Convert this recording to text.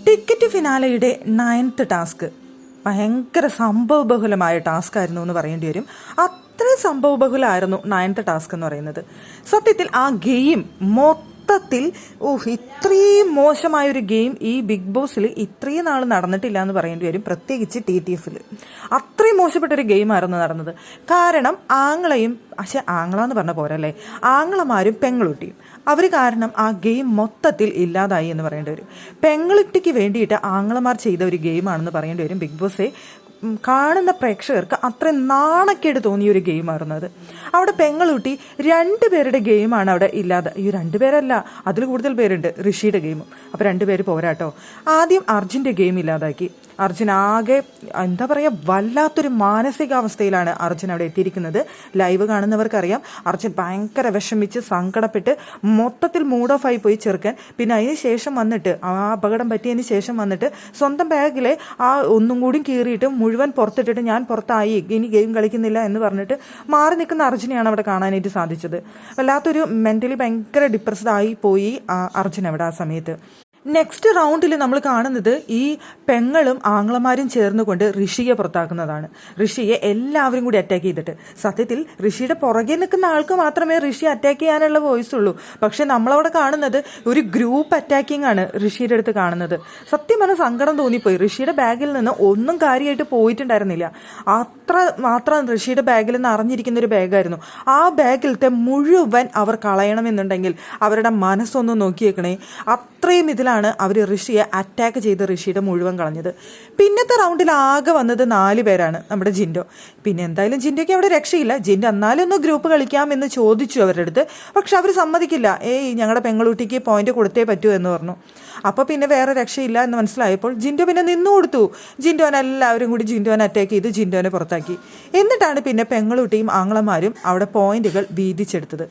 Ticket ഫിനാലയുടെ 9th task ഭയങ്കര സംഭവബഹുലമായ task ആയിരുന്നു എന്ന് പറയേണ്ടി വരും. അത്രയും സംഭവബഹുലമായിരുന്നു 9th ടാസ്ക് എന്ന് പറയുന്നത്. സത്യത്തിൽ ആ ഗെയിം മൊത്തത്തിൽ ഇത്രയും മോശമായൊരു ഗെയിം ഈ ബിഗ് ബോസിൽ ഇത്രയും നാൾ നടന്നിട്ടില്ല എന്ന് പറയേണ്ടി വരും, പ്രത്യേകിച്ച് TTFൽ. അത്രയും മോശപ്പെട്ടൊരു ഗെയിമായിരുന്നു നടന്നത്. കാരണം ആങ്ങളെയും ആങ്ങളെന്ന് പറഞ്ഞ പോരല്ലേ, ആങ്ങളമാരും പെങ്ങളുട്ടിയും അവർ കാരണം ആ ഗെയിം മൊത്തത്തിൽ ഇല്ലാതായി എന്ന് പറയേണ്ടി വരും. പെങ്ങളുട്ടിക്ക് വേണ്ടിയിട്ട് ആങ്ങളമാർ ചെയ്ത ഒരു ഗെയിമാണെന്ന് പറയേണ്ടി വരും. ബിഗ് ബോസ് കാണുന്ന പ്രേക്ഷകർക്ക് അത്രയും നാണക്കേട് തോന്നിയ ഒരു ഗെയിമായിരുന്നു അത്. അവിടെ പെങ്ങളുട്ടി 2 പേരുടെ ഗെയിമാണ് അവിടെ ഇല്ലാതെ. ഈ 2 പേരല്ല, അതിൽ കൂടുതൽ പേരുണ്ട്. ഋഷിയുടെ ഗെയിമും. അപ്പോൾ 2 പേര് പോരാട്ടോ. ആദ്യം അർജുൻ്റെ ഗെയിം ഇല്ലാതാക്കി. അർജുൻ ആകെ എന്താ പറയുക, വല്ലാത്തൊരു മാനസികാവസ്ഥയിലാണ് അർജുൻ അവിടെ എത്തിയിരിക്കുന്നത്. ലൈവ് കാണുന്നവർക്കറിയാം, അർജുൻ ഭയങ്കര വിഷമിച്ച് സങ്കടപ്പെട്ട് മൊത്തത്തിൽ മൂഡ് ഓഫ് ആയി പോയി ചെറുക്കൻ. പിന്നെ അതിന് ശേഷം വന്നിട്ട് ആ അപകടം പറ്റിയതിന് ശേഷം വന്നിട്ട് സ്വന്തം ബാഗിലെ ആ ഒന്നും കൂടി കീറിയിട്ട് മുഴുവൻ പുറത്തിട്ടിട്ട് ഞാൻ പുറത്തായി, ഇനി ഗെയിം കളിക്കുന്നില്ല എന്ന് പറഞ്ഞിട്ട് മാറി നിൽക്കുന്ന അർജുനെയാണ് അവിടെ കാണാനായിട്ട് സാധിച്ചത്. വല്ലാത്തൊരു മെന്റലി ഭയങ്കര ഡിപ്രസ്ഡ് ആയി പോയി അർജുൻ അവിടെ ആ സമയത്ത്. നെക്സ്റ്റ് റൗണ്ടിൽ നമ്മൾ കാണുന്നത് ഈ പെങ്ങളും ആങ്ങളമാരും ചേർന്നുകൊണ്ട് ഋഷിയെ പുറത്താക്കുന്നതാണ്. ഋഷിയെ എല്ലാവരും കൂടി അറ്റാക്ക് ചെയ്തിട്ട്, സത്യത്തിൽ ഋഷിയുടെ പുറകെ നിൽക്കുന്ന ആൾക്ക് മാത്രമേ ഋഷി അറ്റാക്ക് ചെയ്യാനുള്ള വോയിസ് ഉള്ളൂ. പക്ഷെ നമ്മളവിടെ കാണുന്നത് ഒരു ഗ്രൂപ്പ് അറ്റാക്കിംഗ് ആണ് ഋഷിയുടെ അടുത്ത് കാണുന്നത്. സത്യം പറഞ്ഞ സങ്കടം തോന്നിപ്പോയി. ഋഷിയുടെ ബാഗിൽ നിന്ന് ഒന്നും കാര്യമായിട്ട് പോയിട്ടുണ്ടായിരുന്നില്ല. അത്ര മാത്രം ഋഷിയുടെ ബാഗിൽ നിന്ന് അറിഞ്ഞിരിക്കുന്ന ഒരു ബാഗായിരുന്നു. ആ ബാഗിലത്തെ മുഴുവൻ അവർ കളയണമെന്നുണ്ടെങ്കിൽ അവരുടെ മനസ്സൊന്ന് നോക്കിയേക്കണേ. അത്രയും ഇതിലാണ് അവർ ഋഷിയെ അറ്റാക്ക് ചെയ്ത് ഋഷിയുടെ മുഴുവൻ കളഞ്ഞത്. പിന്നത്തെ റൗണ്ടിൽ ആകെ വന്നത് 4 പേരാണ്. നമ്മുടെ ജിൻഡോ. പിന്നെ എന്തായാലും ജിൻഡോയ്ക്ക് അവിടെ രക്ഷയില്ല. ജിൻഡോ എന്നാലും ഒന്ന് ഗ്രൂപ്പ് കളിക്കാം എന്ന് ചോദിച്ചു അവരുടെ അടുത്ത്. പക്ഷെ അവർ സമ്മതിക്കില്ല. ഞങ്ങളുടെ പെങ്ങളൂട്ടിക്ക് പോയിന്റ് കൊടുത്തേ പറ്റൂ എന്ന് പറഞ്ഞു. അപ്പോൾ പിന്നെ വേറെ രക്ഷയില്ല എന്ന് മനസ്സിലായപ്പോൾ ജിൻഡോ പിന്നെ നിന്നു കൊടുത്തു. ജിൻഡോനെ എല്ലാവരും കൂടി ജിൻഡോനെ അറ്റാക്ക് ചെയ്ത് ജിൻഡോനെ പുറത്താക്കി. എന്നിട്ടാണ് പിന്നെ പെങ്ങളൂട്ടിയും ആങ്ങളമാരും അവിടെ പോയിന്റുകൾ വീതിച്ചെടുത്തത്.